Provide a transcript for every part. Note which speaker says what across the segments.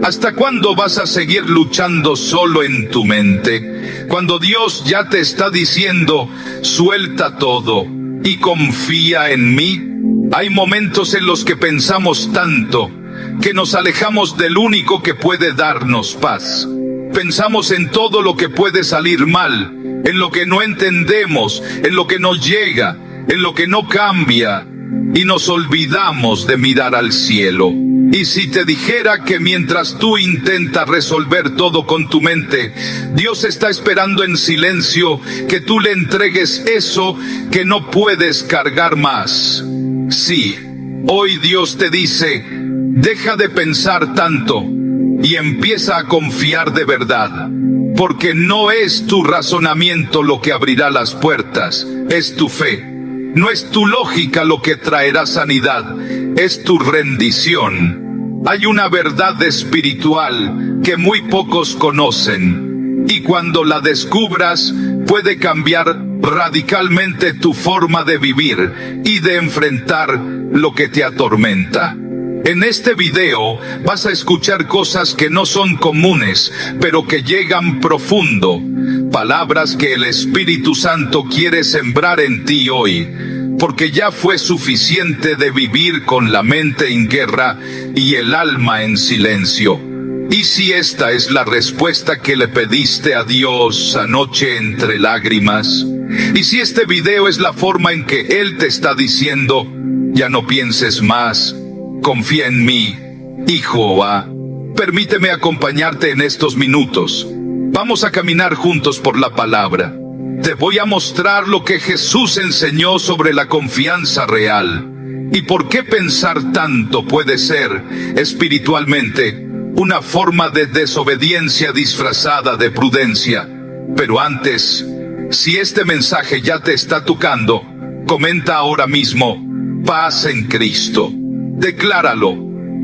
Speaker 1: ¿Hasta cuándo vas a seguir luchando solo en tu mente, cuando Dios ya te está diciendo, suelta todo y confía en mí? Hay momentos en los que pensamos tanto, que nos alejamos del único que puede darnos paz. Pensamos en todo lo que puede salir mal, en lo que no entendemos, en lo que no llega, en lo que no cambia, y nos olvidamos de mirar al cielo. Y si te dijera que mientras tú intentas resolver todo con tu mente, Dios está esperando en silencio que tú le entregues eso que no puedes cargar más. Sí, hoy Dios te dice, deja de pensar tanto y empieza a confiar de verdad, porque no es tu razonamiento lo que abrirá las puertas, es tu fe. No es tu lógica lo que traerá sanidad, es tu rendición. Hay una verdad espiritual que muy pocos conocen, y cuando la descubras, puede cambiar radicalmente tu forma de vivir y de enfrentar lo que te atormenta. En este video vas a escuchar cosas que no son comunes, pero que llegan profundo. Palabras que el Espíritu Santo quiere sembrar en ti hoy, porque ya fue suficiente de vivir con la mente en guerra y el alma en silencio. Y si esta es la respuesta que le pediste a Dios anoche entre lágrimas, y si este video es la forma en que Él te está diciendo, ya no pienses más, confía en mí, hijo A, permíteme acompañarte en estos minutos. Vamos a caminar juntos por la palabra. Te voy a mostrar lo que Jesús enseñó sobre la confianza real y por qué pensar tanto puede ser, espiritualmente, una forma de desobediencia disfrazada de prudencia. Pero antes, si este mensaje ya te está tocando, comenta ahora mismo, paz en Cristo. Decláralo,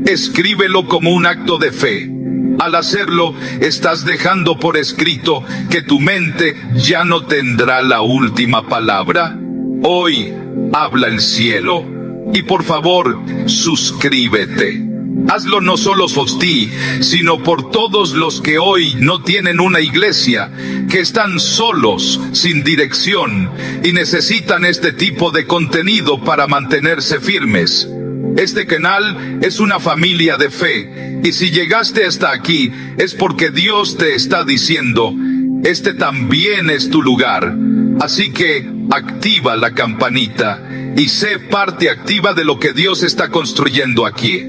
Speaker 1: escríbelo como un acto de fe. Al hacerlo, estás dejando por escrito que tu mente ya no tendrá la última palabra. Hoy, habla el cielo. Y por favor, suscríbete. Hazlo no solo por ti, sino por todos los que hoy no tienen una iglesia, que están solos, sin dirección, y necesitan este tipo de contenido para mantenerse firmes. Este canal es una familia de fe, y si llegaste hasta aquí, es porque Dios te está diciendo, este también es tu lugar. Así que, activa la campanita, y sé parte activa de lo que Dios está construyendo aquí.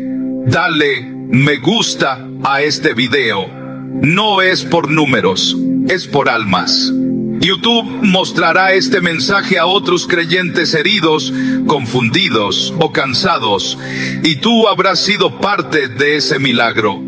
Speaker 1: Dale me gusta a este video. No es por números, es por almas. YouTube mostrará este mensaje a otros creyentes heridos, confundidos o cansados, y tú habrás sido parte de ese milagro.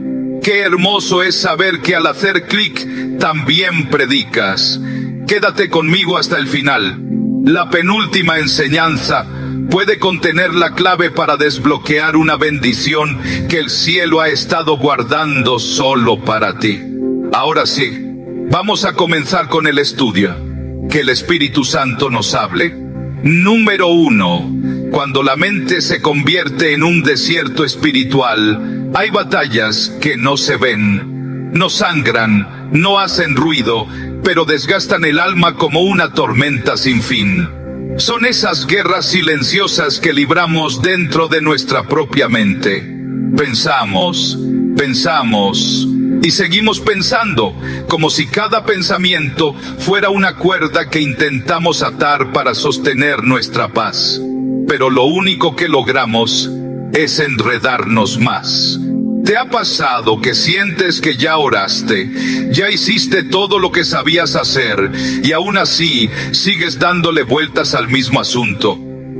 Speaker 1: Qué hermoso es saber que al hacer clic también predicas. Quédate conmigo hasta el final. La penúltima enseñanza puede contener la clave para desbloquear una bendición que el cielo ha estado guardando solo para ti. Ahora sí, vamos a comenzar con el estudio. Que el Espíritu Santo nos hable. Número 1. Cuando la mente se convierte en un desierto espiritual, hay batallas que no se ven, no sangran, no hacen ruido, pero desgastan el alma como una tormenta sin fin. Son esas guerras silenciosas que libramos dentro de nuestra propia mente. Pensamos, y seguimos pensando, como si cada pensamiento fuera una cuerda que intentamos atar para sostener nuestra paz. Pero lo único que logramos es enredarnos más. ¿Te ha pasado que sientes que ya oraste, ya hiciste todo lo que sabías hacer, y aún así sigues dándole vueltas al mismo asunto?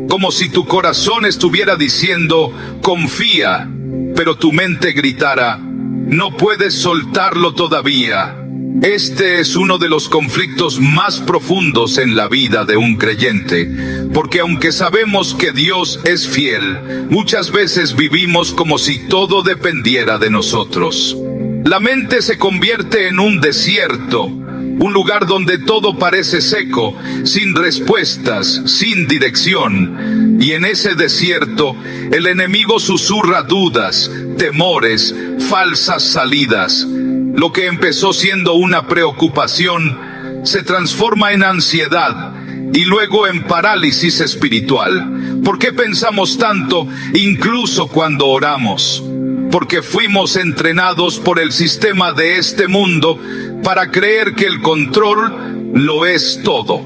Speaker 1: Como si tu corazón estuviera diciendo, confía, pero tu mente gritara, no puedes soltarlo todavía. Este es uno de los conflictos más profundos en la vida de un creyente, porque aunque sabemos que Dios es fiel, muchas veces vivimos como si todo dependiera de nosotros. La mente se convierte en un desierto, un lugar donde todo parece seco, sin respuestas, sin dirección. Y en ese desierto, el enemigo susurra dudas, temores, falsas salidas. Lo que empezó siendo una preocupación se transforma en ansiedad y luego en parálisis espiritual. ¿Por qué pensamos tanto incluso cuando oramos? Porque fuimos entrenados por el sistema de este mundo para creer que el control lo es todo,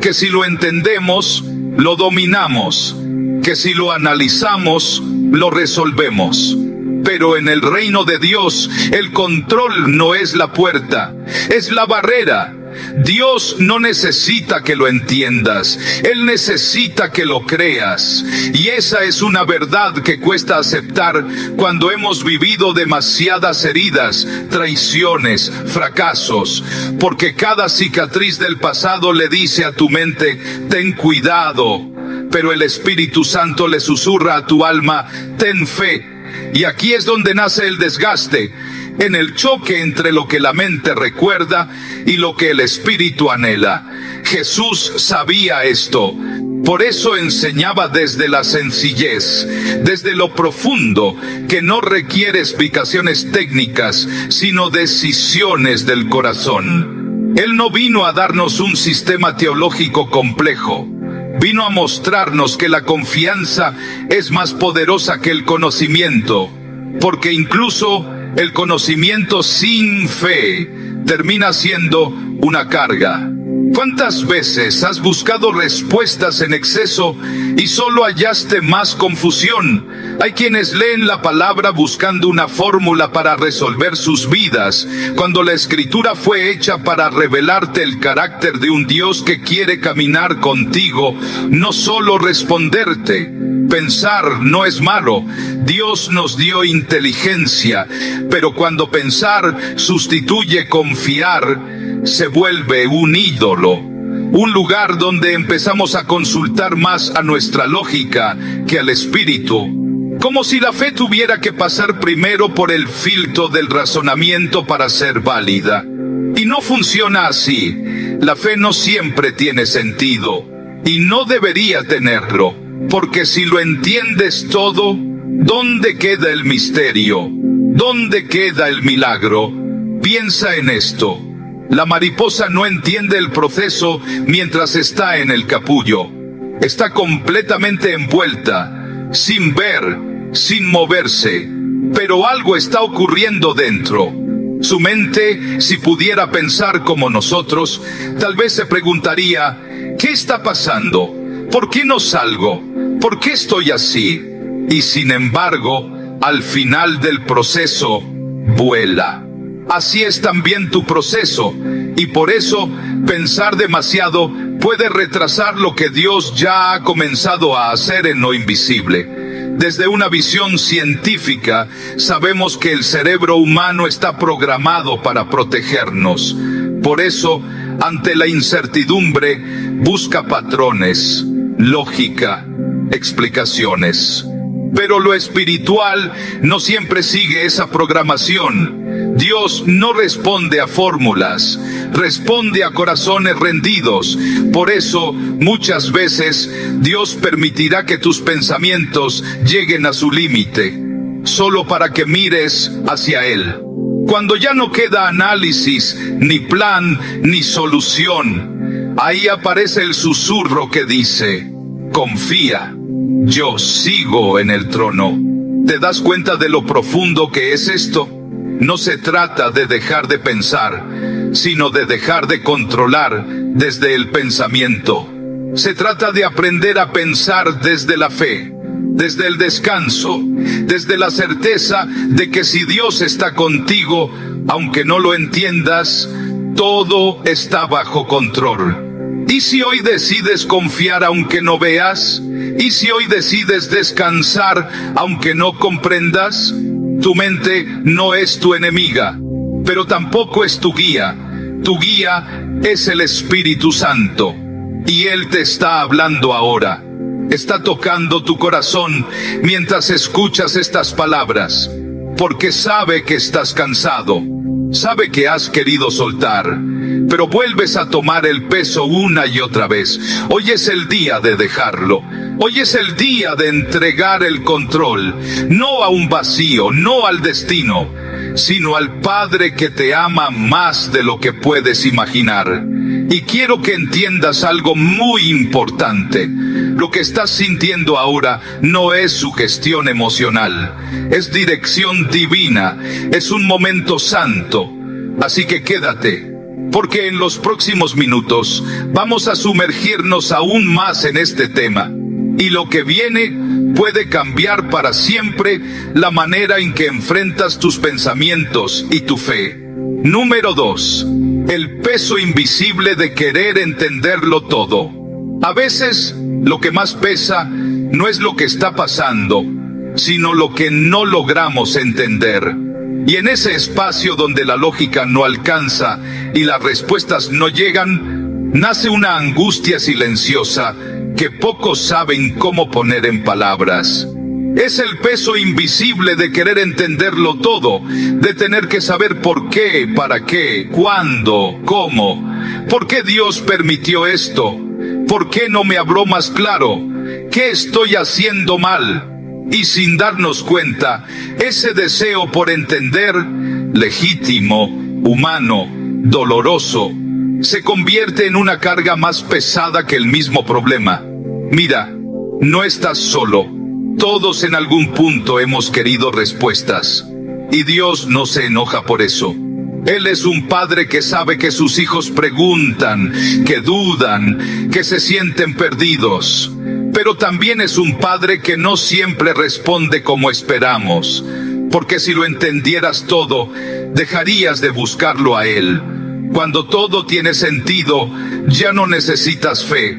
Speaker 1: que si lo entendemos, lo dominamos, que si lo analizamos, lo resolvemos. Pero en el reino de Dios, el control no es la puerta, es la barrera. Dios no necesita que lo entiendas, Él necesita que lo creas. Y esa es una verdad que cuesta aceptar cuando hemos vivido demasiadas heridas, traiciones, fracasos. Porque cada cicatriz del pasado le dice a tu mente, ten cuidado. Pero el Espíritu Santo le susurra a tu alma, ten fe. Y aquí es donde nace el desgaste, en el choque entre lo que la mente recuerda y lo que el espíritu anhela. Jesús sabía esto, por eso enseñaba desde la sencillez, desde lo profundo, que no requiere explicaciones técnicas, sino decisiones del corazón. Él no vino a darnos un sistema teológico complejo. Vino a mostrarnos que la confianza es más poderosa que el conocimiento, porque incluso el conocimiento sin fe termina siendo una carga. ¿Cuántas veces has buscado respuestas en exceso y solo hallaste más confusión? Hay quienes leen la palabra buscando una fórmula para resolver sus vidas, cuando la Escritura fue hecha para revelarte el carácter de un Dios que quiere caminar contigo, no solo responderte. Pensar no es malo, Dios nos dio inteligencia, pero cuando pensar sustituye confiar, se vuelve un ídolo, un lugar donde empezamos a consultar más a nuestra lógica que al espíritu, como si la fe tuviera que pasar primero por el filtro del razonamiento para ser válida. Y no funciona así. La fe no siempre tiene sentido, y no debería tenerlo, porque si lo entiendes todo, ¿dónde queda el misterio? ¿Dónde queda el milagro? Piensa en esto. La mariposa no entiende el proceso mientras está en el capullo. Está completamente envuelta, sin ver, sin moverse, pero algo está ocurriendo dentro. Su mente, si pudiera pensar como nosotros, tal vez se preguntaría, ¿qué está pasando? ¿Por qué no salgo? ¿Por qué estoy así? Y sin embargo, al final del proceso, vuela. Así es también tu proceso, y por eso pensar demasiado puede retrasar lo que Dios ya ha comenzado a hacer en lo invisible. Desde una visión científica, sabemos que el cerebro humano está programado para protegernos. Por eso, ante la incertidumbre, busca patrones, lógica, explicaciones. Pero lo espiritual no siempre sigue esa programación. Dios no responde a fórmulas, responde a corazones rendidos. Por eso, muchas veces, Dios permitirá que tus pensamientos lleguen a su límite, solo para que mires hacia Él. Cuando ya no queda análisis, ni plan, ni solución, ahí aparece el susurro que dice, confía, yo sigo en el trono. ¿Te das cuenta de lo profundo que es esto? No se trata de dejar de pensar, sino de dejar de controlar desde el pensamiento. Se trata de aprender a pensar desde la fe, desde el descanso, desde la certeza de que si Dios está contigo, aunque no lo entiendas, todo está bajo control. ¿Y si hoy decides confiar aunque no veas? ¿Y si hoy decides descansar aunque no comprendas? Tu mente no es tu enemiga, pero tampoco es tu guía. Tu guía es el Espíritu Santo, y Él te está hablando ahora. Está tocando tu corazón mientras escuchas estas palabras, porque sabe que estás cansado, sabe que has querido soltar, pero vuelves a tomar el peso una y otra vez. Hoy es el día de dejarlo. Hoy es el día de entregar el control, no a un vacío, no al destino, sino al Padre que te ama más de lo que puedes imaginar. Y quiero que entiendas algo muy importante. Lo que estás sintiendo ahora no es sugestión emocional, es dirección divina, es un momento santo. Así que quédate, porque en los próximos minutos vamos a sumergirnos aún más en este tema. Y lo que viene puede cambiar para siempre la manera en que enfrentas tus pensamientos y tu fe. Número 2. El peso invisible de querer entenderlo todo. A veces, lo que más pesa no es lo que está pasando, sino lo que no logramos entender. Y en ese espacio donde la lógica no alcanza y las respuestas no llegan, nace una angustia silenciosa que pocos saben cómo poner en palabras. Es el peso invisible de querer entenderlo todo, de tener que saber por qué, para qué, cuándo, cómo. ¿Por qué Dios permitió esto? ¿Por qué no me habló más claro? ¿Qué estoy haciendo mal? Y sin darnos cuenta, ese deseo por entender, legítimo, humano, doloroso, se convierte en una carga más pesada que el mismo problema. Mira, no estás solo. Todos en algún punto hemos querido respuestas. Y Dios no se enoja por eso. Él es un padre que sabe que sus hijos preguntan, que dudan, que se sienten perdidos. Pero también es un padre que no siempre responde como esperamos. Porque si lo entendieras todo, dejarías de buscarlo a Él. Cuando todo tiene sentido, ya no necesitas fe.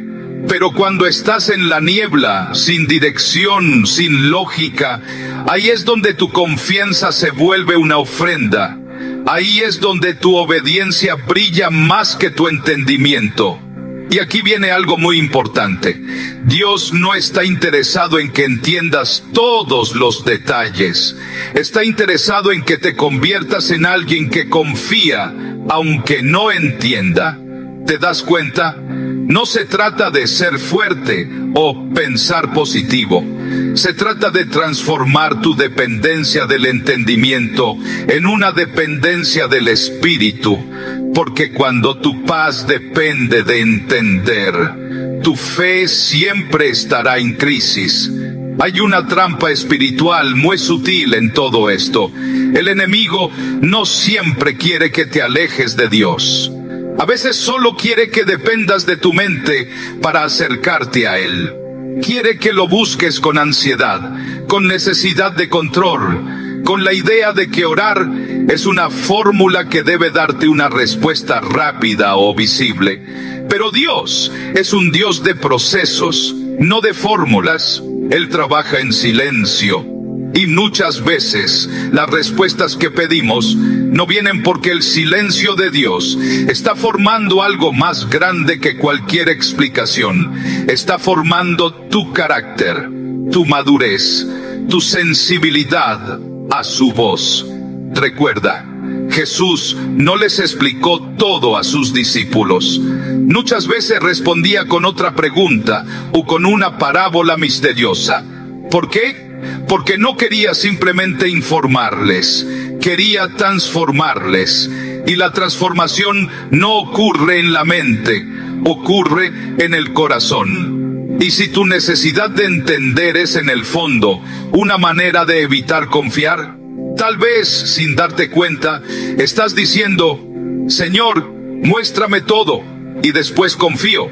Speaker 1: Pero cuando estás en la niebla, sin dirección, sin lógica, ahí es donde tu confianza se vuelve una ofrenda. Ahí es donde tu obediencia brilla más que tu entendimiento. Y aquí viene algo muy importante. Dios no está interesado en que entiendas todos los detalles. Está interesado en que te conviertas en alguien que confía, aunque no entienda. ¿Te das cuenta? No se trata de ser fuerte o pensar positivo. Se trata de transformar tu dependencia del entendimiento en una dependencia del espíritu. Porque cuando tu paz depende de entender, tu fe siempre estará en crisis. Hay una trampa espiritual muy sutil en todo esto. El enemigo no siempre quiere que te alejes de Dios. A veces solo quiere que dependas de tu mente para acercarte a Él. Quiere que lo busques con ansiedad, con necesidad de control, con la idea de que orar es una fórmula que debe darte una respuesta rápida o visible. Pero Dios es un Dios de procesos, no de fórmulas. Él trabaja en silencio. Y muchas veces las respuestas que pedimos no vienen porque el silencio de Dios está formando algo más grande que cualquier explicación. Está formando tu carácter, tu madurez, tu sensibilidad a su voz. Recuerda, Jesús no les explicó todo a sus discípulos. Muchas veces respondía con otra pregunta o con una parábola misteriosa. ¿Por qué? Porque no quería simplemente informarles, quería transformarles. Y la transformación no ocurre en la mente, ocurre en el corazón. Y si tu necesidad de entender es en el fondo una manera de evitar confiar, tal vez sin darte cuenta estás diciendo: Señor, muéstrame todo y después confío.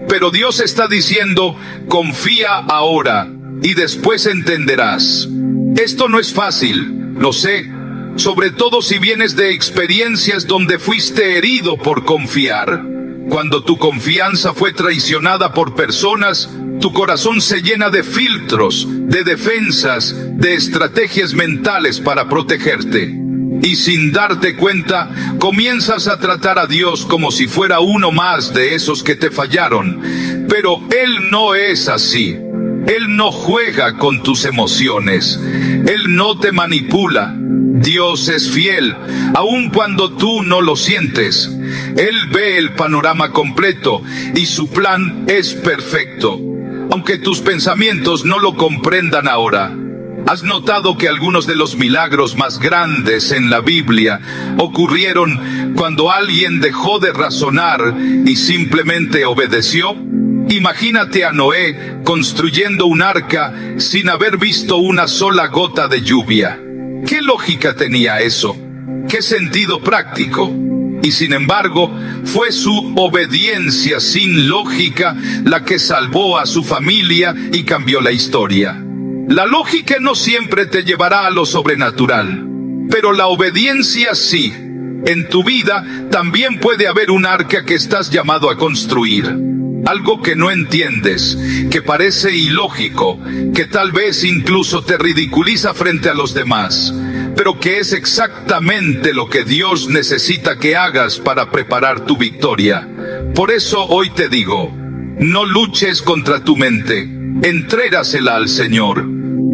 Speaker 1: Pero Dios está diciendo: confía ahora y después entenderás. Esto no es fácil, lo sé, sobre todo si vienes de experiencias donde fuiste herido por confiar. Cuando tu confianza fue traicionada por personas, tu corazón se llena de filtros, de defensas, de estrategias mentales para protegerte. Y sin darte cuenta, comienzas a tratar a Dios como si fuera uno más de esos que te fallaron. Pero Él no es así. Él no juega con tus emociones. Él no te manipula. Dios es fiel, aun cuando tú no lo sientes. Él ve el panorama completo y su plan es perfecto. aunque tus pensamientos no lo comprendan ahora. ¿Has notado que algunos de los milagros más grandes en la Biblia ocurrieron cuando alguien dejó de razonar y simplemente obedeció? Imagínate a Noé construyendo un arca sin haber visto una sola gota de lluvia. ¿Qué lógica tenía eso? ¿Qué sentido práctico? Y sin embargo, fue su obediencia sin lógica la que salvó a su familia y cambió la historia. La lógica no siempre te llevará a lo sobrenatural, pero la obediencia sí. En tu vida también puede haber un arca que estás llamado a construir. Algo que no entiendes, que parece ilógico, que tal vez incluso te ridiculiza frente a los demás, pero que es exactamente lo que Dios necesita que hagas para preparar tu victoria. Por eso hoy te digo, no luches contra tu mente, entrégasela al Señor.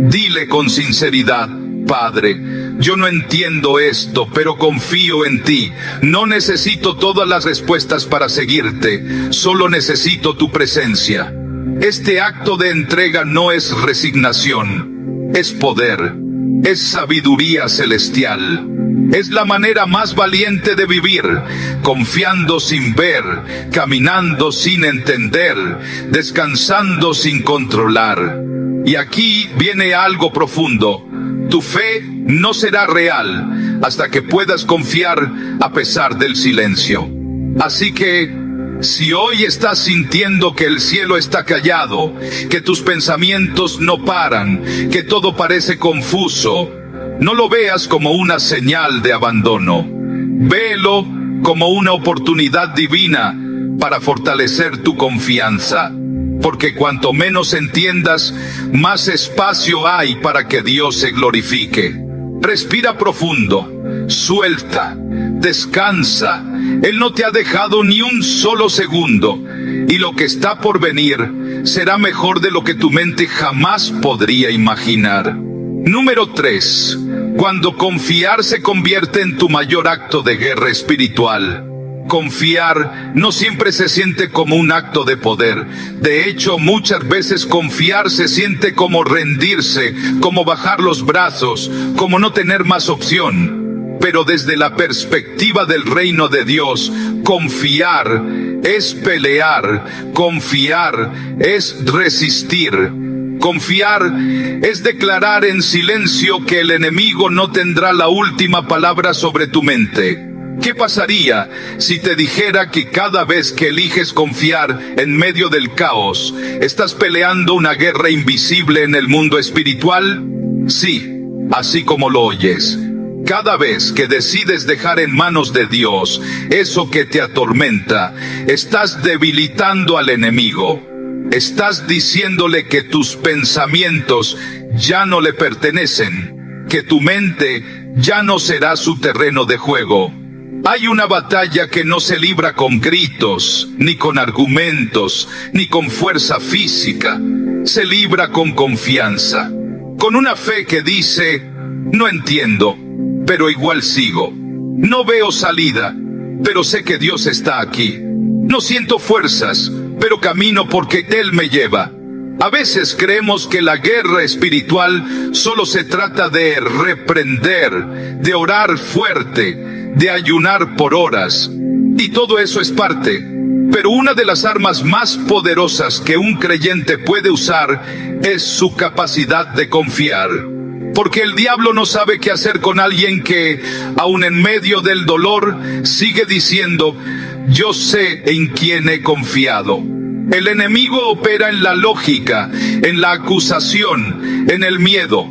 Speaker 1: Dile con sinceridad: Padre, yo no entiendo esto, pero confío en ti. No necesito todas las respuestas para seguirte, solo necesito tu presencia. Este acto de entrega no es resignación, es poder, es sabiduría celestial. Es la manera más valiente de vivir, confiando sin ver, caminando sin entender, descansando sin controlar. Y aquí viene algo profundo. Tu fe no será real hasta que puedas confiar a pesar del silencio. Así que, si hoy estás sintiendo que el cielo está callado, que tus pensamientos no paran, que todo parece confuso, no lo veas como una señal de abandono. Véelo como una oportunidad divina para fortalecer tu confianza. Porque cuanto menos entiendas, más espacio hay para que Dios se glorifique. Respira profundo, suelta, descansa. Él no te ha dejado ni un solo segundo, y lo que está por venir será mejor de lo que tu mente jamás podría imaginar. Número 3. Cuando confiar se convierte en tu mayor acto de guerra espiritual. Confiar no siempre se siente como un acto de poder. De hecho, muchas veces confiar se siente como rendirse, como bajar los brazos, como no tener más opción. Pero desde la perspectiva del reino de Dios, confiar es pelear, confiar es resistir. Confiar es declarar en silencio que el enemigo no tendrá la última palabra sobre tu mente. ¿Qué pasaría si te dijera que cada vez que eliges confiar en medio del caos, estás peleando una guerra invisible en el mundo espiritual? Sí, así como lo oyes. Cada vez que decides dejar en manos de Dios eso que te atormenta, estás debilitando al enemigo. Estás diciéndole que tus pensamientos ya no le pertenecen, que tu mente ya no será su terreno de juego. Hay una batalla que no se libra con gritos, ni con argumentos, ni con fuerza física. Se libra con confianza, con una fe que dice: no entiendo, pero igual sigo. No veo salida, pero sé que Dios está aquí. No siento fuerzas, pero camino porque Él me lleva. A veces creemos que la guerra espiritual solo se trata de reprender, de orar fuerte, de ayunar por horas. Y todo eso es parte. Pero una de las armas más poderosas que un creyente puede usar es su capacidad de confiar. Porque el diablo no sabe qué hacer con alguien que, aun en medio del dolor, sigue diciendo: yo sé en quién he confiado. El enemigo opera en la lógica, en la acusación, en el miedo.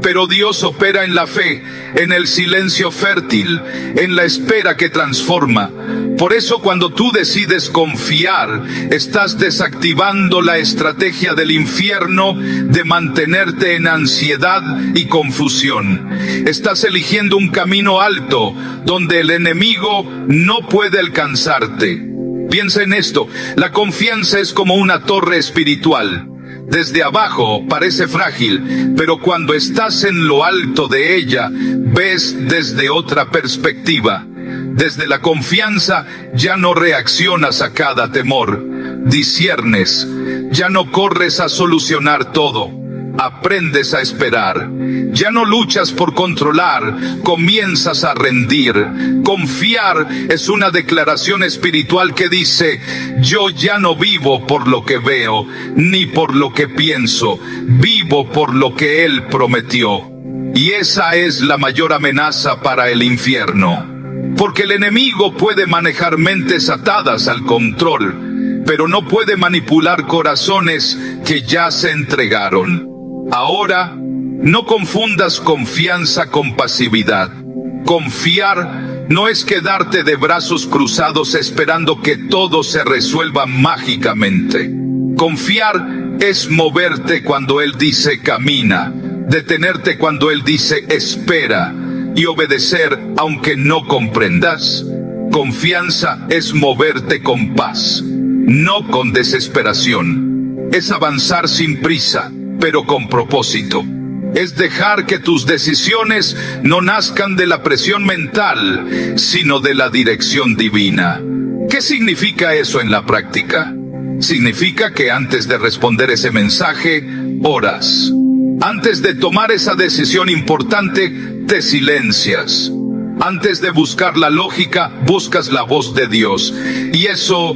Speaker 1: Pero Dios opera en la fe, en el silencio fértil, en la espera que transforma. Por eso cuando tú decides confiar, estás desactivando la estrategia del infierno de mantenerte en ansiedad y confusión. Estás eligiendo un camino alto, donde el enemigo no puede alcanzarte. Piensa en esto: la confianza es como una torre espiritual. Desde abajo parece frágil, pero cuando estás en lo alto de ella, ves desde otra perspectiva. Desde la confianza ya no reaccionas a cada temor, disciernes, Ya no corres a solucionar todo. Aprendes a esperar. Ya no luchas por controlar, comienzas a rendir. Confiar es una declaración espiritual que dice: yo ya no vivo por lo que veo, ni por lo que pienso, vivo por lo que Él prometió. Y esa es la mayor amenaza para el infierno. Porque el enemigo puede manejar mentes atadas al control, pero no puede manipular corazones que ya se entregaron. Ahora, no confundas confianza con pasividad. Confiar no es quedarte de brazos cruzados esperando que todo se resuelva mágicamente. Confiar es moverte cuando Él dice camina, detenerte cuando Él dice espera, y obedecer aunque no comprendas. Confianza es moverte con paz, no con desesperación. Es avanzar sin prisa, pero con propósito. Es dejar que tus decisiones no nazcan de la presión mental, sino de la dirección divina. ¿Qué significa eso en la práctica? Significa que antes de responder ese mensaje, oras. Antes de tomar esa decisión importante, te silencias. Antes de buscar la lógica, buscas la voz de Dios. Y eso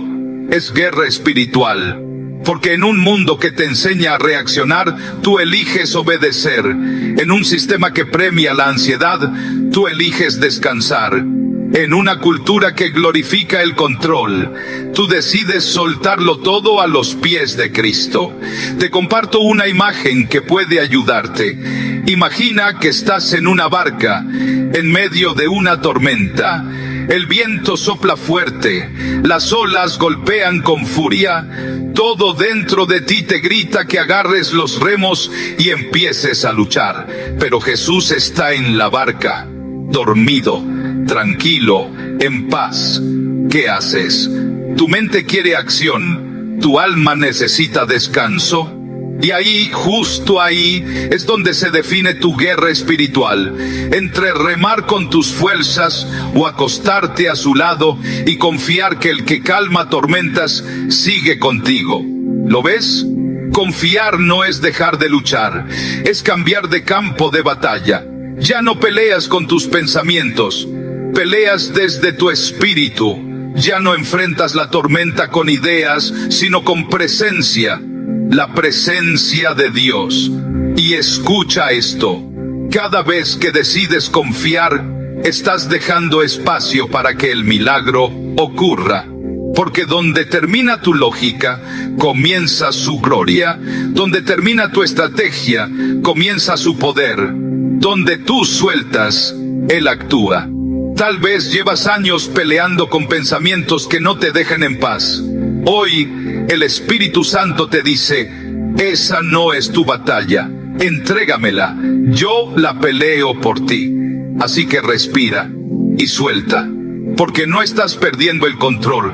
Speaker 1: es guerra espiritual. Porque en un mundo que te enseña a reaccionar, tú eliges obedecer. En un sistema que premia la ansiedad, tú eliges descansar. En una cultura que glorifica el control, tú decides soltarlo todo a los pies de Cristo. Te comparto una imagen que puede ayudarte. Imagina que estás en una barca, en medio de una tormenta. El viento sopla fuerte, las olas golpean con furia. Todo dentro de ti te grita que agarres los remos y empieces a luchar. Pero Jesús está en la barca, dormido, tranquilo, en paz. ¿Qué haces? Tu mente quiere acción, tu alma necesita descanso. Y ahí, justo ahí, es donde se define tu guerra espiritual, entre remar con tus fuerzas o acostarte a su lado y confiar que el que calma tormentas sigue contigo. ¿Lo ves? Confiar no es dejar de luchar, es cambiar de campo de batalla. Ya no peleas con tus pensamientos, peleas desde tu espíritu. Ya no enfrentas la tormenta con ideas, sino con presencia. La presencia de Dios. Y escucha esto: cada vez que decides confiar, estás dejando espacio para que el milagro ocurra. Porque donde termina tu lógica, comienza su gloria. Donde termina tu estrategia, comienza su poder. Donde tú sueltas, Él actúa. Tal vez llevas años peleando con pensamientos que no te dejan en paz. Hoy, el Espíritu Santo te dice: esa no es tu batalla, entrégamela, yo la peleo por ti. Así que respira y suelta, porque no estás perdiendo el control,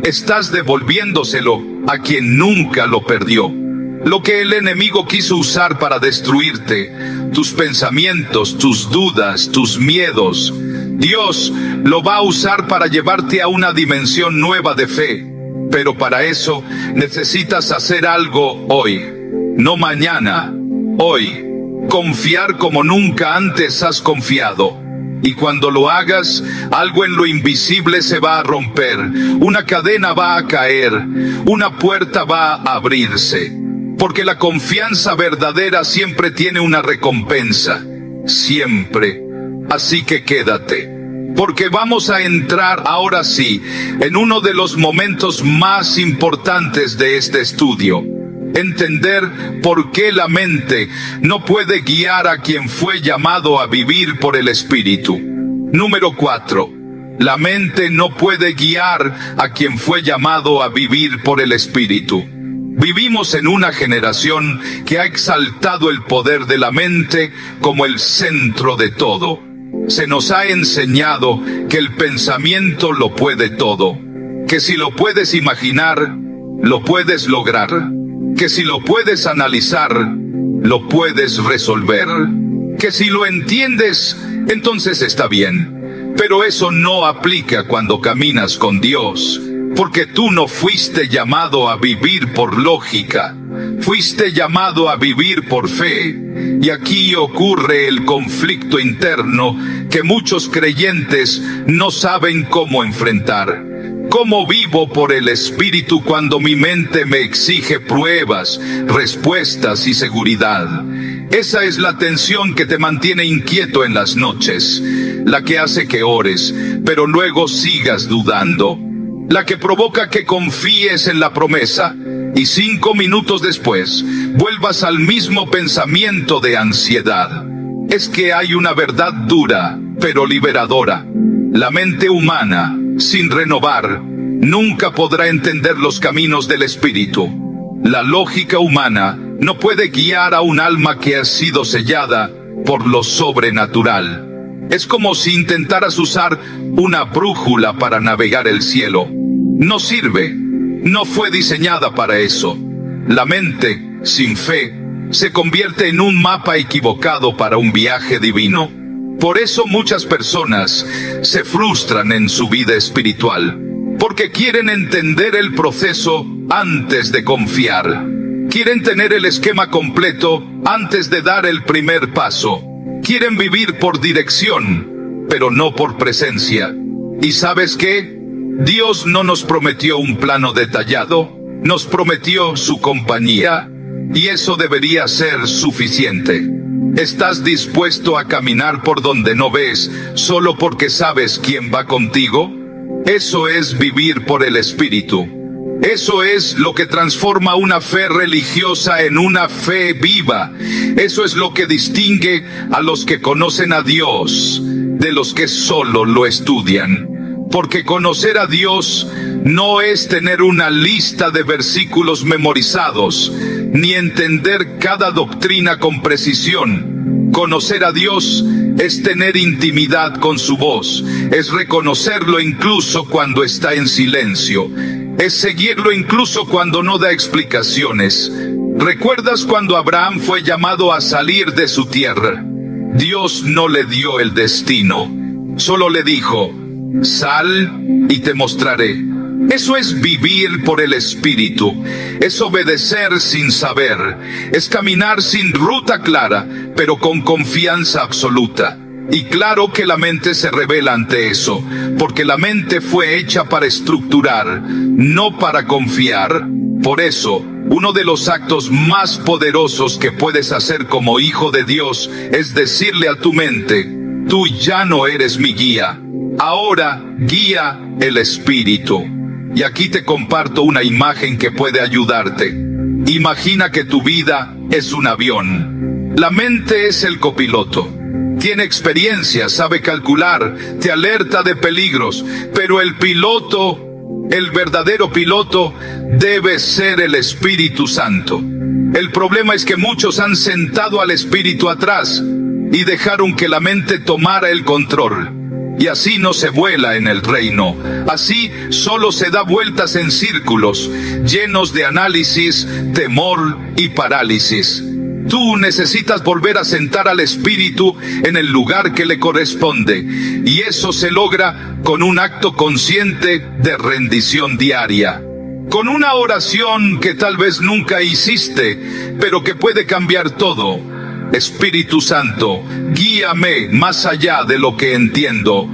Speaker 1: estás devolviéndoselo a quien nunca lo perdió. Lo que el enemigo quiso usar para destruirte, tus pensamientos, tus dudas, tus miedos, Dios lo va a usar para llevarte a una dimensión nueva de fe. Pero para eso necesitas hacer algo hoy, no mañana, hoy. Confiar como nunca antes has confiado. Y cuando lo hagas, algo en lo invisible se va a romper, una cadena va a caer, una puerta va a abrirse. Porque la confianza verdadera siempre tiene una recompensa, siempre. Así que quédate. Porque vamos a entrar ahora sí en uno de los momentos más importantes de este estudio. Entender por qué la mente no puede guiar a quien fue llamado a vivir por el Espíritu. Número 4. La mente no puede guiar a quien fue llamado a vivir por el Espíritu. Vivimos en una generación que ha exaltado el poder de la mente como el centro de todo. Se nos ha enseñado que el pensamiento lo puede todo, que si lo puedes imaginar, lo puedes lograr, que si lo puedes analizar, lo puedes resolver, que si lo entiendes, entonces está bien. Pero eso no aplica cuando caminas con Dios. porque tú no fuiste llamado a vivir por lógica, fuiste llamado a vivir por fe. Y aquí ocurre el conflicto interno que muchos creyentes no saben cómo enfrentar. ¿Cómo vivo por el Espíritu cuando mi mente me exige pruebas, respuestas y seguridad? Esa es la tensión que te mantiene inquieto en las noches, la que hace que ores, pero luego sigas dudando, la que provoca que confíes en la promesa y 5 minutos después vuelvas al mismo pensamiento de ansiedad. Es que hay una verdad dura, pero liberadora. La mente humana, sin renovar, nunca podrá entender los caminos del Espíritu. La lógica humana no puede guiar a un alma que ha sido sellada por lo sobrenatural. Es como si intentaras usar una brújula para navegar el cielo. No sirve, no fue diseñada para eso. La mente, sin fe, se convierte en un mapa equivocado para un viaje divino. Por eso muchas personas se frustran en su vida espiritual, porque quieren entender el proceso antes de confiar. Quieren tener el esquema completo antes de dar el primer paso. Quieren vivir por dirección, pero no por presencia. ¿Y sabes qué? Dios no nos prometió un plano detallado, nos prometió su compañía, y eso debería ser suficiente. ¿Estás dispuesto a caminar por donde no ves, solo porque sabes quién va contigo? Eso es vivir por el Espíritu. Eso es lo que transforma una fe religiosa en una fe viva. Eso es lo que distingue a los que conocen a Dios de los que solo lo estudian. Porque conocer a Dios no es tener una lista de versículos memorizados, ni entender cada doctrina con precisión. Conocer a Dios es tener intimidad con su voz, es reconocerlo incluso cuando está en silencio, es seguirlo incluso cuando no da explicaciones. ¿Recuerdas cuando Abraham fue llamado a salir de su tierra? Dios no le dio el destino, solo le dijo: sal y te mostraré. Eso es vivir por el Espíritu, es obedecer sin saber, es caminar sin ruta clara, pero con confianza absoluta. Y claro que la mente se rebela ante eso, porque la mente fue hecha para estructurar, no para confiar. Por eso, uno de los actos más poderosos que puedes hacer como hijo de Dios es decirle a tu mente: tú ya no eres mi guía, ahora guía el Espíritu. Y aquí te comparto una imagen que puede ayudarte. Imagina que tu vida es un avión. La mente es el copiloto. Tiene experiencia, sabe calcular, te alerta de peligros, pero el piloto, el verdadero piloto, debe ser el Espíritu Santo. El problema es que muchos han sentado al Espíritu atrás y dejaron que la mente tomara el control. Y así no se vuela en el reino. Así solo se da vueltas en círculos, llenos de análisis, temor y parálisis. Tú necesitas volver a sentar al Espíritu en el lugar que le corresponde. Y eso se logra con un acto consciente de rendición diaria. Con una oración que tal vez nunca hiciste, pero que puede cambiar todo. Espíritu Santo, guíame más allá de lo que entiendo.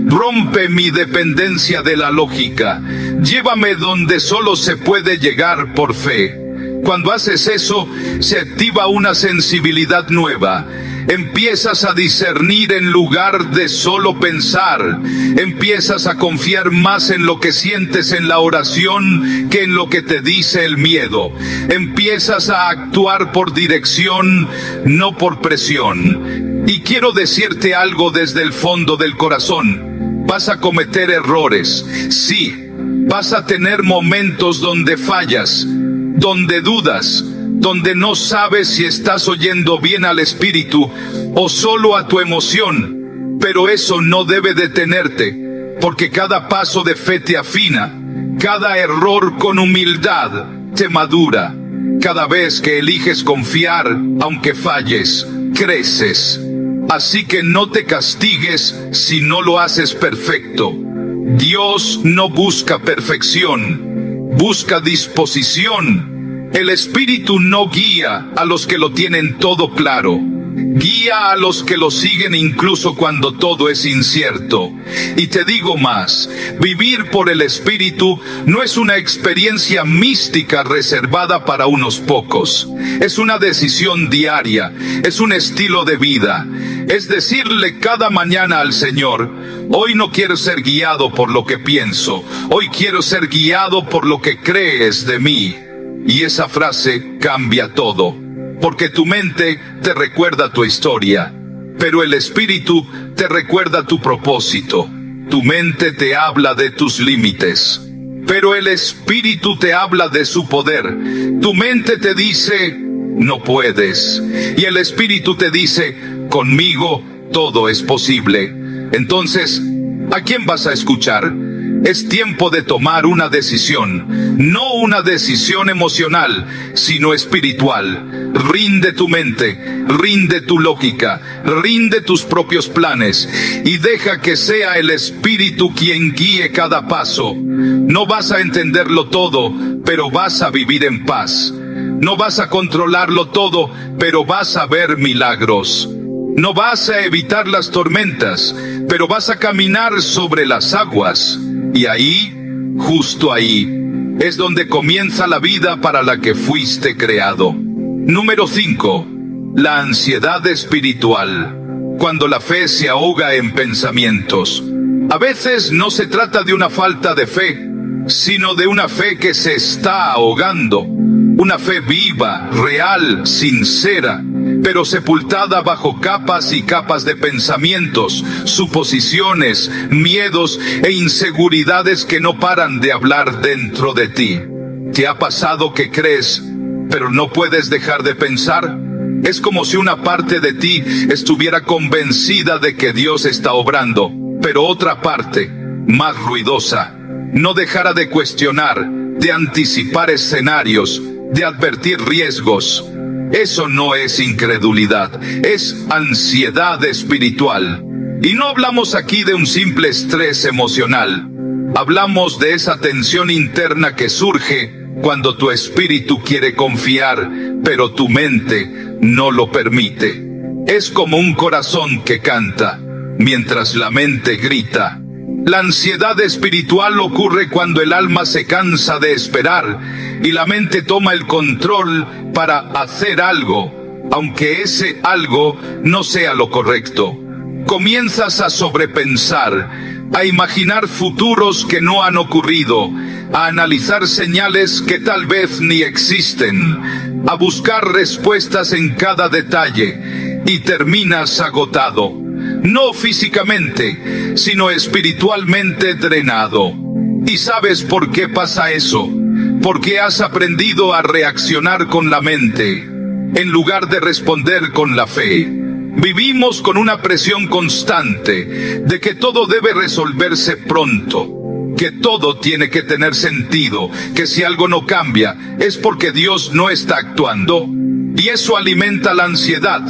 Speaker 1: Rompe mi dependencia de la lógica. Llévame donde solo se puede llegar por fe. Cuando haces eso, se activa una sensibilidad nueva. Empiezas a discernir en lugar de solo pensar. Empiezas a confiar más en lo que sientes en la oración que en lo que te dice el miedo. Empiezas a actuar por dirección, no por presión. Y quiero decirte algo desde el fondo del corazón. Vas a cometer errores. Sí, vas a tener momentos donde fallas, donde dudas, donde no sabes si estás oyendo bien al Espíritu o solo a tu emoción. Pero eso no debe detenerte, porque cada paso de fe te afina, cada error con humildad te madura. Cada vez que eliges confiar, aunque falles, creces. Así que no te castigues si no lo haces perfecto. Dios no busca perfección, busca disposición. El Espíritu no guía a los que lo tienen todo claro. Guía a los que lo siguen incluso cuando todo es incierto. Y te digo más, vivir por el Espíritu no es una experiencia mística reservada para unos pocos. Es una decisión diaria, es un estilo de vida. Es decirle cada mañana al Señor: hoy no quiero ser guiado por lo que pienso, hoy quiero ser guiado por lo que crees de mí. Y esa frase cambia todo, porque tu mente te recuerda tu historia, pero el Espíritu te recuerda tu propósito. Tu mente te habla de tus límites, pero el Espíritu te habla de su poder. Tu mente te dice: no puedes, y el Espíritu te dice: conmigo todo es posible. Entonces, ¿a quién vas a escuchar? Es tiempo de tomar una decisión, no una decisión emocional, sino espiritual. Rinde tu mente, rinde tu lógica, rinde tus propios planes y deja que sea el Espíritu quien guíe cada paso. No vas a entenderlo todo, pero vas a vivir en paz. No vas a controlarlo todo, pero vas a ver milagros. No vas a evitar las tormentas, pero vas a caminar sobre las aguas. Y ahí, justo ahí, es donde comienza la vida para la que fuiste creado. Número 5. La ansiedad espiritual. Cuando la fe se ahoga en pensamientos. A veces no se trata de una falta de fe, sino de una fe que se está ahogando. Una fe viva, real, sincera, pero sepultada bajo capas y capas de pensamientos, suposiciones, miedos e inseguridades que no paran de hablar dentro de ti. ¿Te ha pasado que crees, pero no puedes dejar de pensar? Es como si una parte de ti estuviera convencida de que Dios está obrando, pero otra parte, más ruidosa, no dejara de cuestionar, de anticipar escenarios, de advertir riesgos. Eso no es incredulidad, es ansiedad espiritual. Y no hablamos aquí de un simple estrés emocional. Hablamos de esa tensión interna que surge cuando tu espíritu quiere confiar, pero tu mente no lo permite. Es como un corazón que canta, mientras la mente grita. La ansiedad espiritual ocurre cuando el alma se cansa de esperar y la mente toma el control para hacer algo, aunque ese algo no sea lo correcto. Comienzas a sobrepensar, a imaginar futuros que no han ocurrido, a analizar señales que tal vez ni existen, a buscar respuestas en cada detalle y terminas agotado. No físicamente, sino espiritualmente drenado. ¿Y sabes por qué pasa eso? Porque has aprendido a reaccionar con la mente, en lugar de responder con la fe. Vivimos con una presión constante de que todo debe resolverse pronto, que todo tiene que tener sentido, que si algo no cambia es porque Dios no está actuando. Y eso alimenta la ansiedad.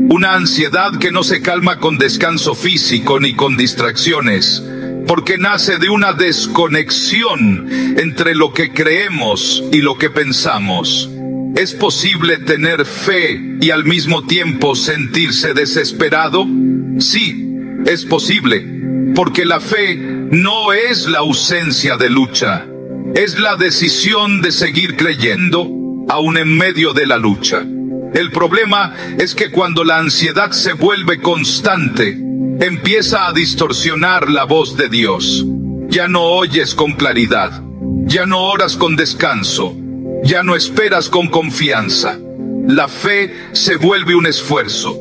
Speaker 1: Una ansiedad que no se calma con descanso físico ni con distracciones, porque nace de una desconexión entre lo que creemos y lo que pensamos. ¿Es posible tener fe y al mismo tiempo sentirse desesperado? Sí, es posible, porque la fe no es la ausencia de lucha, es la decisión de seguir creyendo, aun en medio de la lucha. El problema es que cuando la ansiedad se vuelve constante, empieza a distorsionar la voz de Dios. Ya no oyes con claridad, ya no oras con descanso, ya no esperas con confianza. La fe se vuelve un esfuerzo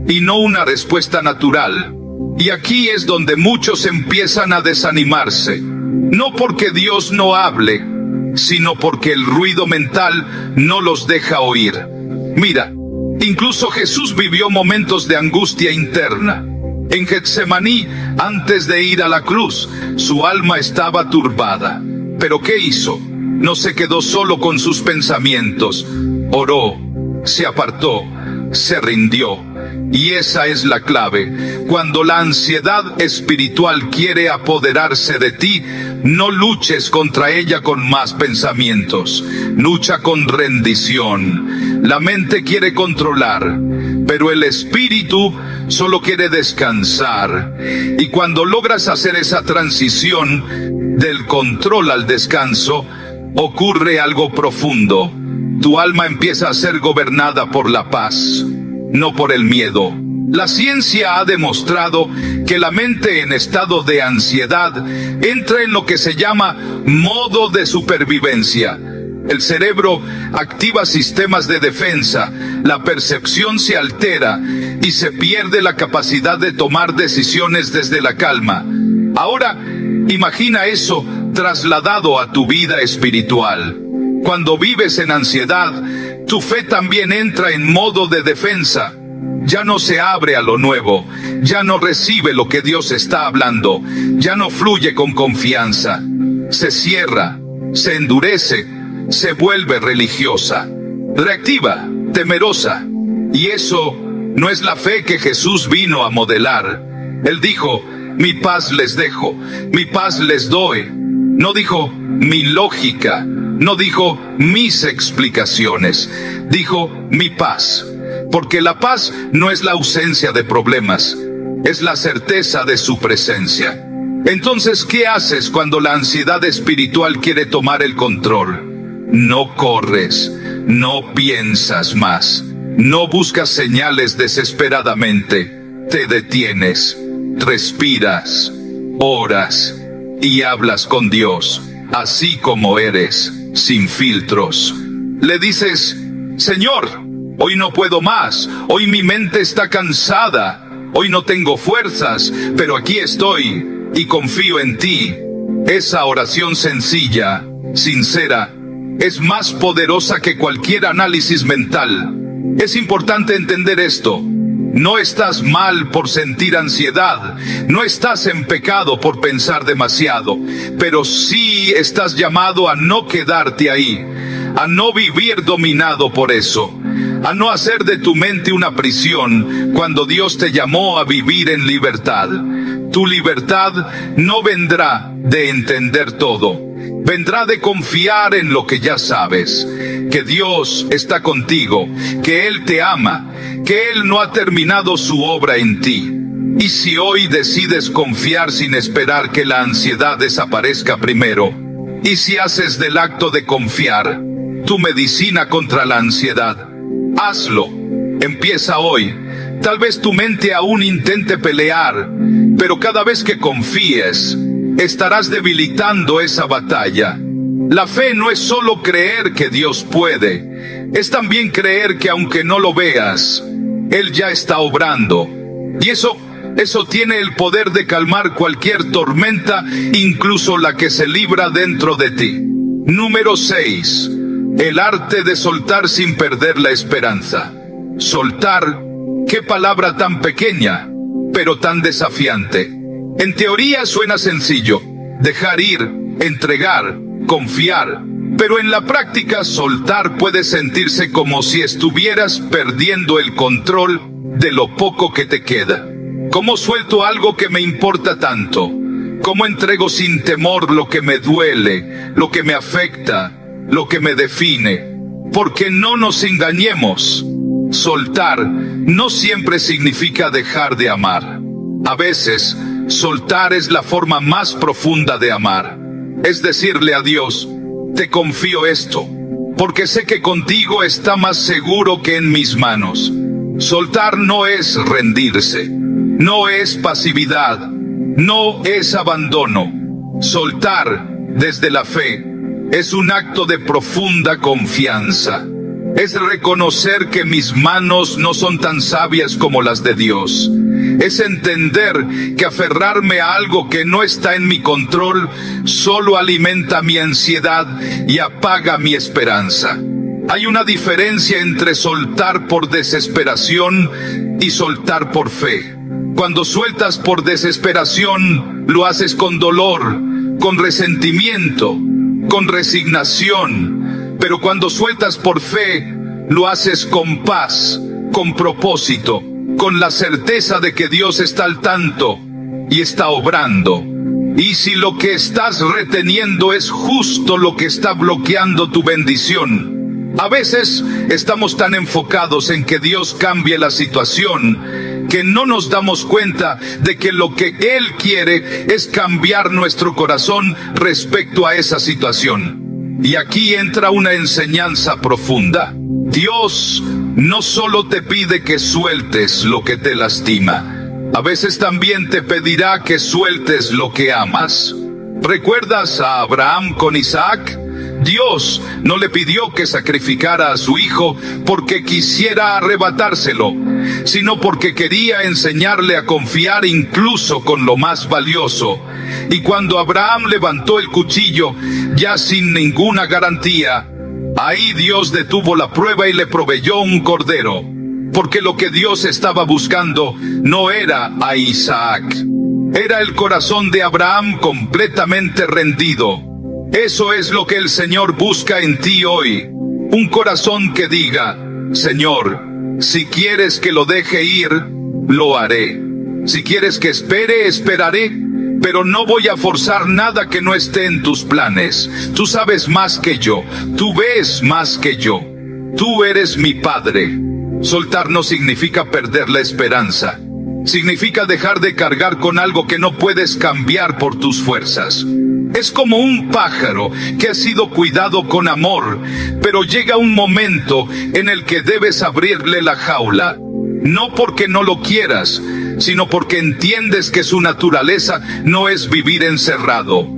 Speaker 1: y no una respuesta natural. Y aquí es donde muchos empiezan a desanimarse, no porque Dios no hable, sino porque el ruido mental no los deja oír. Mira, incluso Jesús vivió momentos de angustia interna. En Getsemaní, antes de ir a la cruz, su alma estaba turbada. ¿Pero qué hizo? No se quedó solo con sus pensamientos. Oró, se apartó, se rindió. Y esa es la clave. Cuando la ansiedad espiritual quiere apoderarse de ti, no luches contra ella con más pensamientos. Lucha con rendición. La mente quiere controlar, pero el espíritu solo quiere descansar. Y cuando logras hacer esa transición del control al descanso, ocurre algo profundo. Tu alma empieza a ser gobernada por la paz, no por el miedo. La ciencia ha demostrado que la mente en estado de ansiedad entra en lo que se llama modo de supervivencia. El cerebro activa sistemas de defensa, la percepción se altera y se pierde la capacidad de tomar decisiones desde la calma. Ahora, imagina eso trasladado a tu vida espiritual. Cuando vives en ansiedad, tu fe también entra en modo de defensa. Ya no se abre a lo nuevo, ya no recibe lo que Dios está hablando, ya no fluye con confianza. Se cierra, se endurece, se vuelve religiosa, reactiva, temerosa. Y eso no es la fe que Jesús vino a modelar. Él dijo: mi paz les dejo, mi paz les doy. No dijo mi lógica, no dijo mis explicaciones, dijo mi paz. Porque la paz no es la ausencia de problemas, es la certeza de su presencia. Entonces, ¿qué haces cuando la ansiedad espiritual quiere tomar el control? No corres, no piensas más, no buscas señales desesperadamente. Te detienes, respiras, oras y hablas con Dios, así como eres, sin filtros. Le dices: Señor, hoy no puedo más, hoy mi mente está cansada, hoy no tengo fuerzas, pero aquí estoy y confío en ti. Esa oración sencilla, sincera, es más poderosa que cualquier análisis mental. Es importante entender esto. No estás mal por sentir ansiedad, no estás en pecado por pensar demasiado, pero sí estás llamado a no quedarte ahí, a no vivir dominado por eso, a no hacer de tu mente una prisión cuando Dios te llamó a vivir en libertad. Tu libertad no vendrá de entender todo, vendrá de confiar en lo que ya sabes, que Dios está contigo, que Él te ama, que Él no ha terminado su obra en ti. Y si hoy decides confiar sin esperar que la ansiedad desaparezca primero, y si haces del acto de confiar tu medicina contra la ansiedad, hazlo. Empieza hoy. Tal vez tu mente aún intente pelear, pero cada vez que confíes, estarás debilitando esa batalla. La fe no es solo creer que Dios puede, es también creer que aunque no lo veas, Él ya está obrando. Y eso tiene el poder de calmar cualquier tormenta, incluso la que se libra dentro de ti. Número 6. El arte de soltar sin perder la esperanza. Soltar, qué palabra tan pequeña, pero tan desafiante. En teoría suena sencillo: dejar ir, entregar, confiar. Pero en la práctica, soltar puede sentirse como si estuvieras perdiendo el control de lo poco que te queda. ¿Cómo suelto algo que me importa tanto? ¿Cómo entrego sin temor lo que me duele, lo que me afecta, lo que me define? Porque no nos engañemos. Soltar no siempre significa dejar de amar. A veces, soltar es la forma más profunda de amar. Es decirle a Dios: te confío esto, porque sé que contigo está más seguro que en mis manos. Soltar no es rendirse, no es pasividad, no es abandono. Soltar desde la fe es un acto de profunda confianza. Es reconocer que mis manos no son tan sabias como las de Dios. Es entender que aferrarme a algo que no está en mi control solo alimenta mi ansiedad y apaga mi esperanza. Hay una diferencia entre soltar por desesperación y soltar por fe. Cuando sueltas por desesperación, lo haces con dolor, con resentimiento, con resignación. Pero cuando sueltas por fe, lo haces con paz, con propósito. con la certeza de que Dios está al tanto y está obrando. Y si lo que estás reteniendo es justo lo que está bloqueando tu bendición, a veces estamos tan enfocados en que Dios cambie la situación que no nos damos cuenta de que lo que Él quiere es cambiar nuestro corazón respecto a esa situación. Y aquí entra una enseñanza profunda. Dios no solo te pide que sueltes lo que te lastima, a veces también te pedirá que sueltes lo que amas. ¿Recuerdas a Abraham con Isaac? Dios no le pidió que sacrificara a su hijo porque quisiera arrebatárselo, sino porque quería enseñarle a confiar incluso con lo más valioso. Y cuando Abraham levantó el cuchillo, ya sin ninguna garantía, ahí Dios detuvo la prueba y le proveyó un cordero. Porque lo que Dios estaba buscando no era a Isaac, era el corazón de Abraham completamente rendido. Eso es lo que el Señor busca en ti hoy. Un corazón que diga: Señor, si quieres que lo deje ir, lo haré. Si quieres que espere, esperaré. Pero no voy a forzar nada que no esté en tus planes. Tú sabes más que yo. Tú ves más que yo. Tú eres mi Padre. Soltar no significa perder la esperanza. Significa dejar de cargar con algo que no puedes cambiar por tus fuerzas. Es como un pájaro que ha sido cuidado con amor, pero llega un momento en el que debes abrirle la jaula. No porque no lo quieras, sino porque entiendes que su naturaleza no es vivir encerrado.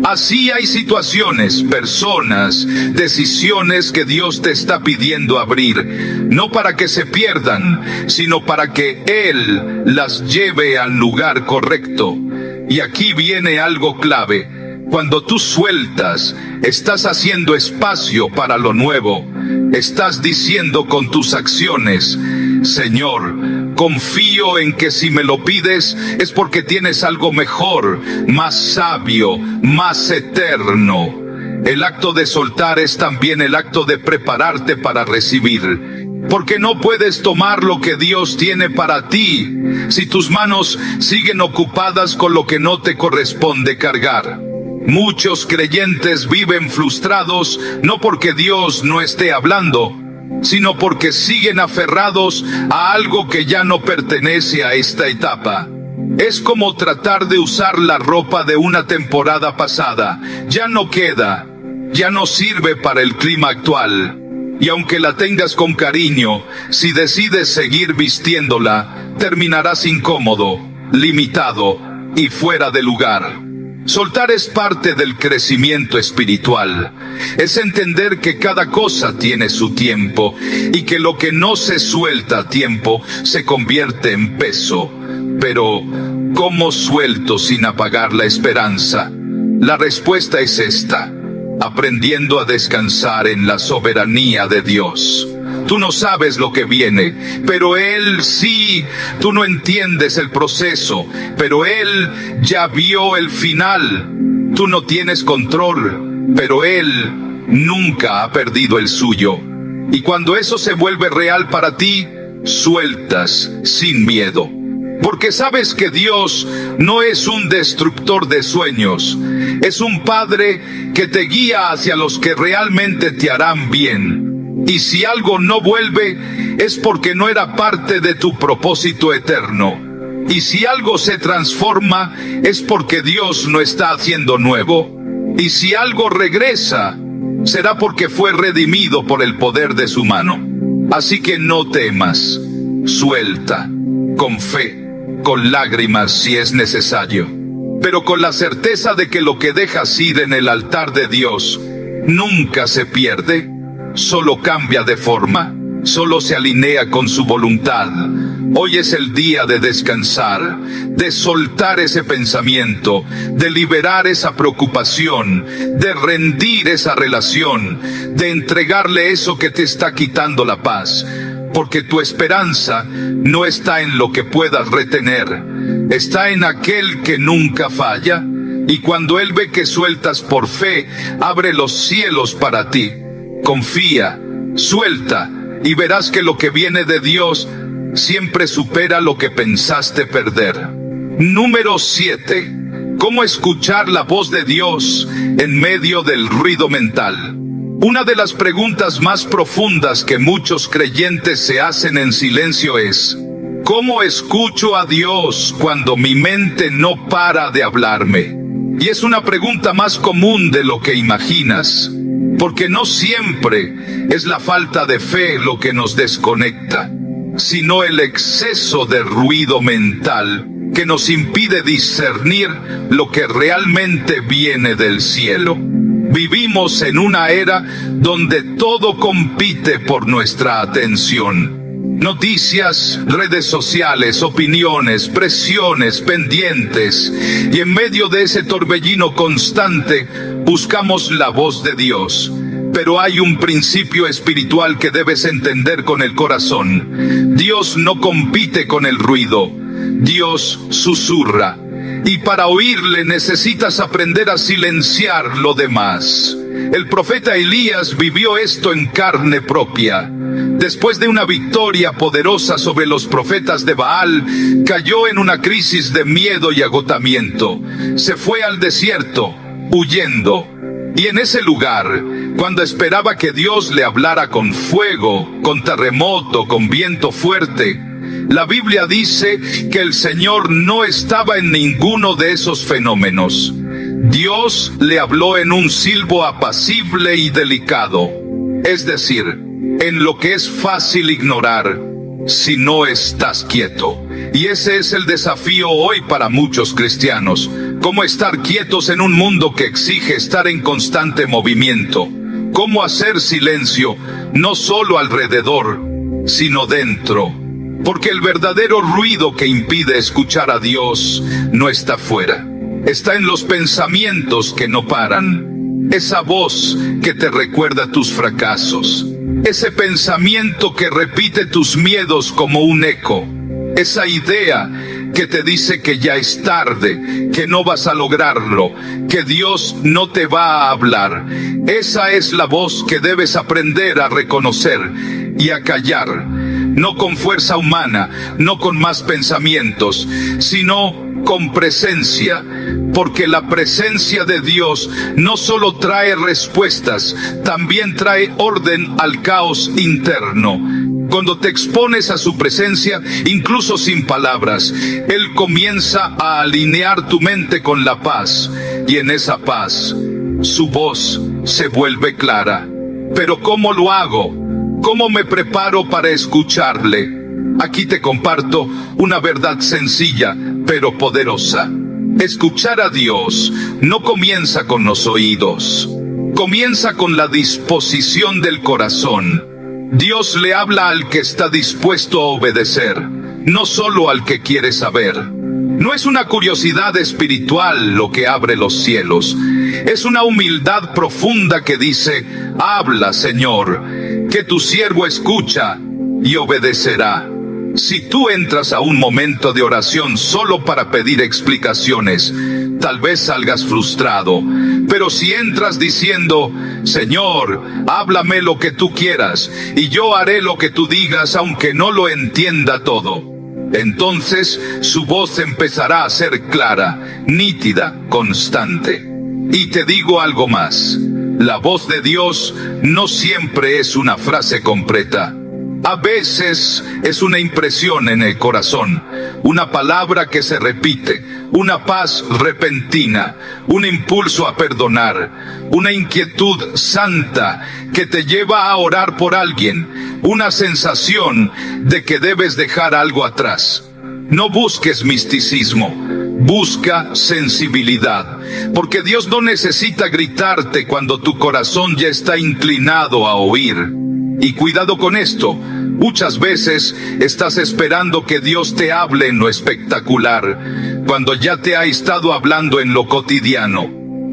Speaker 1: Así hay situaciones, personas, decisiones que Dios te está pidiendo abrir, no para que se pierdan, sino para que Él las lleve al lugar correcto. Y aquí viene algo clave. Cuando tú sueltas, estás haciendo espacio para lo nuevo. Estás diciendo con tus acciones: Señor, confío en que si me lo pides es porque tienes algo mejor, más sabio, más eterno. El acto de soltar es también el acto de prepararte para recibir. Porque no puedes tomar lo que Dios tiene para ti si tus manos siguen ocupadas con lo que no te corresponde cargar. Muchos creyentes viven frustrados no porque Dios no esté hablando, sino porque siguen aferrados a algo que ya no pertenece a esta etapa. Es como tratar de usar la ropa de una temporada pasada. Ya no queda, ya no sirve para el clima actual. Y aunque la tengas con cariño, si decides seguir vistiéndola, terminarás incómodo, limitado y fuera de lugar. Soltar es parte del crecimiento espiritual. Es entender que cada cosa tiene su tiempo y que lo que no se suelta a tiempo se convierte en peso. Pero, ¿cómo suelto sin apagar la esperanza? La respuesta es esta: aprendiendo a descansar en la soberanía de Dios. Tú no sabes lo que viene, pero Él sí. Tú no entiendes el proceso, pero Él ya vio el final. Tú no tienes control, pero Él nunca ha perdido el suyo. Y cuando eso se vuelve real para ti, sueltas sin miedo. Porque sabes que Dios no es un destructor de sueños. Es un Padre que te guía hacia los que realmente te harán bien. Y si algo no vuelve, es porque no era parte de tu propósito eterno. Y si algo se transforma, es porque Dios no está haciendo nuevo. Y si algo regresa, será porque fue redimido por el poder de su mano. Así que no temas, suelta, con fe, con lágrimas si es necesario, pero con la certeza de que lo que dejas ir en el altar de Dios nunca se pierde, solo cambia de forma, solo se alinea con su voluntad. Hoy es el día de descansar, de soltar ese pensamiento, de liberar esa preocupación, de rendir esa relación, de entregarle eso que te está quitando la paz. Porque tu esperanza no está en lo que puedas retener, está en aquel que nunca falla. Y cuando Él ve que sueltas por fe, abre los cielos para ti. Confía, suelta, y verás que lo que viene de Dios siempre supera lo que pensaste perder. Número 7. ¿Cómo escuchar la voz de Dios en medio del ruido mental? Una de las preguntas más profundas que muchos creyentes se hacen en silencio es: ¿cómo escucho a Dios cuando mi mente no para de hablarme? Y es una pregunta más común de lo que imaginas, porque no siempre es la falta de fe lo que nos desconecta, sino el exceso de ruido mental que nos impide discernir lo que realmente viene del cielo. Vivimos en una era donde todo compite por nuestra atención. Noticias, redes sociales, opiniones, presiones, pendientes. Y en medio de ese torbellino constante, buscamos la voz de Dios. Pero hay un principio espiritual que debes entender con el corazón. Dios no compite con el ruido. Dios susurra. Y para oírle necesitas aprender a silenciar lo demás. El profeta Elías vivió esto en carne propia. Después de una victoria poderosa sobre los profetas de Baal, cayó en una crisis de miedo y agotamiento. Se fue al desierto, huyendo. Y en ese lugar, cuando esperaba que Dios le hablara con fuego, con terremoto, con viento fuerte, la Biblia dice que el Señor no estaba en ninguno de esos fenómenos. Dios le habló en un silbo apacible y delicado, es decir, en lo que es fácil ignorar si no estás quieto. Y ese es el desafío hoy para muchos cristianos. Cómo estar quietos en un mundo que exige estar en constante movimiento. Cómo hacer silencio, no solo alrededor, sino dentro. Porque el verdadero ruido que impide escuchar a Dios no está fuera. Está en los pensamientos que no paran. Esa voz que te recuerda tus fracasos. Ese pensamiento que repite tus miedos como un eco. Esa idea que te dice que ya es tarde, que no vas a lograrlo, que Dios no te va a hablar. Esa es la voz que debes aprender a reconocer y a callar. No con fuerza humana, no con más pensamientos, sino con presencia, porque la presencia de Dios no solo trae respuestas, también trae orden al caos interno. Cuando te expones a su presencia, incluso sin palabras, Él comienza a alinear tu mente con la paz, y en esa paz, su voz se vuelve clara. Pero ¿cómo lo hago? ¿Cómo me preparo para escucharle? Aquí te comparto una verdad sencilla, pero poderosa. Escuchar a Dios no comienza con los oídos, comienza con la disposición del corazón. Dios le habla al que está dispuesto a obedecer, no solo al que quiere saber. No es una curiosidad espiritual lo que abre los cielos, es una humildad profunda que dice: habla, Señor, que tu siervo escucha y obedecerá. Si tú entras a un momento de oración solo para pedir explicaciones, tal vez salgas frustrado. Pero si entras diciendo: Señor, háblame lo que tú quieras, y yo haré lo que tú digas aunque no lo entienda todo, entonces su voz empezará a ser clara, nítida, constante. Y te digo algo más: la voz de Dios no siempre es una frase completa. A veces es una impresión en el corazón, una palabra que se repite, una paz repentina, un impulso a perdonar, una inquietud santa que te lleva a orar por alguien, una sensación de que debes dejar algo atrás. No busques misticismo, busca sensibilidad, porque Dios no necesita gritarte cuando tu corazón ya está inclinado a oír. Y cuidado con esto, muchas veces estás esperando que Dios te hable en lo espectacular, cuando ya te ha estado hablando en lo cotidiano.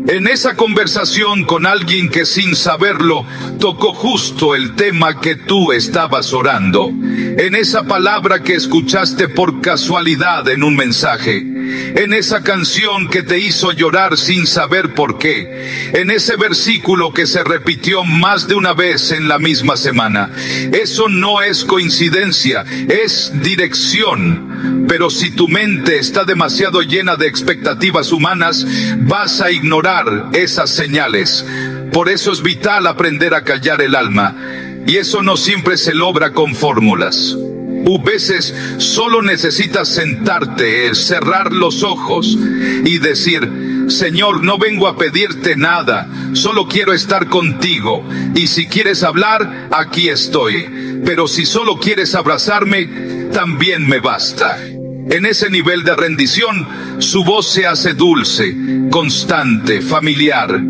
Speaker 1: En esa conversación con alguien que sin saberlo tocó justo el tema que tú estabas orando. En esa palabra que escuchaste por casualidad en un mensaje. en esa canción que te hizo llorar sin saber por qué, en ese versículo que se repitió más de una vez en la misma semana. Eso no es coincidencia, es dirección. Pero si tu mente está demasiado llena de expectativas humanas, vas a ignorar esas señales. Por eso es vital aprender a callar el alma. Y eso no siempre se logra con fórmulas. Veces solo necesitas sentarte, cerrar los ojos y decir: Señor, no vengo a pedirte nada, solo quiero estar contigo. Y si quieres hablar, aquí estoy. Pero si solo quieres abrazarme, también me basta. En ese nivel de rendición, su voz se hace dulce, constante, familiar,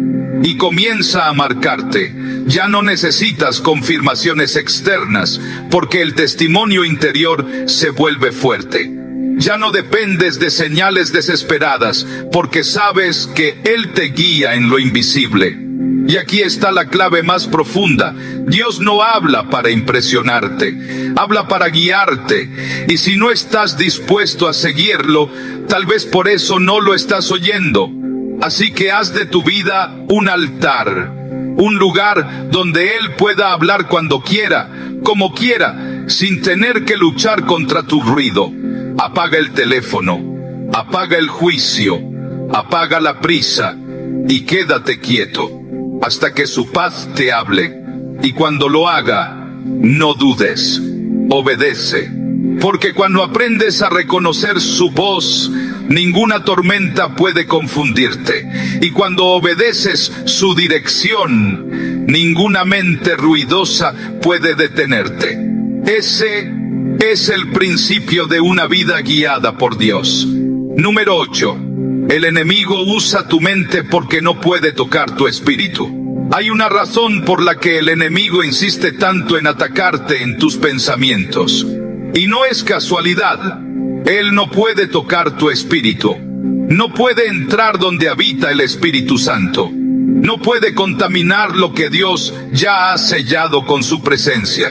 Speaker 1: y comienza a marcarte. Ya no necesitas confirmaciones externas, porque el testimonio interior se vuelve fuerte. Ya no dependes de señales desesperadas, porque sabes que Él te guía en lo invisible. Y aquí está la clave más profunda. Dios no habla para impresionarte, habla para guiarte. Y si no estás dispuesto a seguirlo, tal vez por eso no lo estás oyendo. Así que haz de tu vida un altar, un lugar donde Él pueda hablar cuando quiera, como quiera, sin tener que luchar contra tu ruido. Apaga el teléfono, apaga el juicio, apaga la prisa y quédate quieto hasta que su paz te hable. Y cuando lo haga, no dudes, obedece. Porque cuando aprendes a reconocer su voz, ninguna tormenta puede confundirte. Y cuando obedeces su dirección, ninguna mente ruidosa puede detenerte. Ese es el principio de una vida guiada por Dios. Número 8. El enemigo usa tu mente porque no puede tocar tu espíritu. Hay una razón por la que el enemigo insiste tanto en atacarte en tus pensamientos. Y no es casualidad. Él no puede tocar tu espíritu. No puede entrar donde habita el Espíritu Santo. No puede contaminar lo que Dios ya ha sellado con su presencia.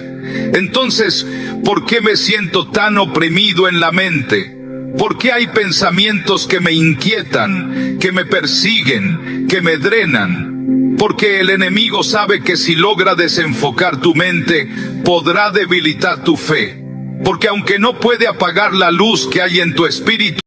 Speaker 1: Entonces, ¿por qué me siento tan oprimido en la mente? ¿Por qué hay pensamientos que me inquietan, que me persiguen, que me drenan? Porque el enemigo sabe que si logra desenfocar tu mente, podrá debilitar tu fe. Porque aunque no puede apagar la luz que hay en tu espíritu,